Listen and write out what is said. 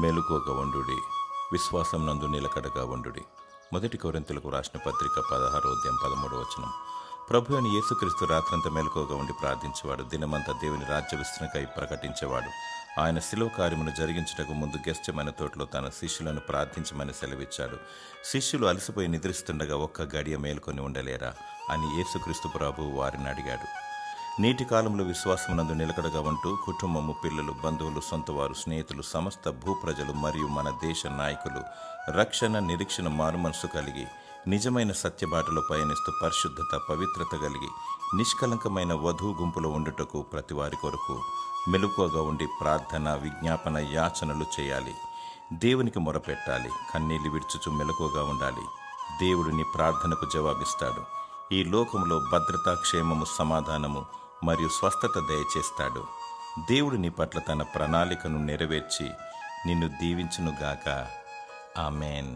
మెలుకోగా ఉండుడి, విశ్వాసం నందు నిలకడగా ఉండుడి. 1 కొరింథీయులకు రాసిన పత్రిక 16:13. ప్రభు అయిన యేసుక్రీస్తు రాత్రంతా మెలుకోగా ఉండి ప్రార్థించేవాడు. దినమంతా దేవుని రాజ్య విస్తరణకై ప్రకటించేవాడు. ఆయన శిలువ కార్యమును జరిగించుటకు ముందు గెత్సేమనే తోటలో తన శిష్యులను ప్రార్థించమని సెలవిచ్చాడు. శిష్యులు అలసిపోయి నిద్రిస్తుండగా ఒక్క గడియ మేల్కొని ఉండలేరా అని యేసుక్రీస్తు ప్రభువు వారిని అడిగాడు. నేటి కాలంలో విశ్వాసమునందు నిలకడగా ఉంటూ కుటుంబము, పిల్లలు, బంధువులు, సొంతవారు, స్నేహితులు, సమస్త భూప్రజలు మరియు మన దేశ నాయకులు రక్షణ, నిరీక్షణ, మారుమనసు కలిగి నిజమైన సత్యబాటలో పయనిస్తూ పరిశుద్ధత, పవిత్రత కలిగి నిష్కలంకమైన వధువు గుంపులో ఉండుటకు ప్రతి వారి కొరకు మెలకువగా ఉండి ప్రార్థన, విజ్ఞాపన, యాచనలు చేయాలి. దేవునికి మొరపెట్టాలి. కన్నీళ్లు విడుచుచు మెలకువగా ఉండాలి. దేవుడు నీ ప్రార్థనకు జవాబిస్తాడు. ఈ లోకంలో భద్రత, క్షేమము, సమాధానము మరియు స్వస్థత దయచేస్తాడు. దేవుడు నీ పట్ల తన ప్రణాళికను నెరవేర్చి నిన్ను దీవించునుగాక. ఆమెన్.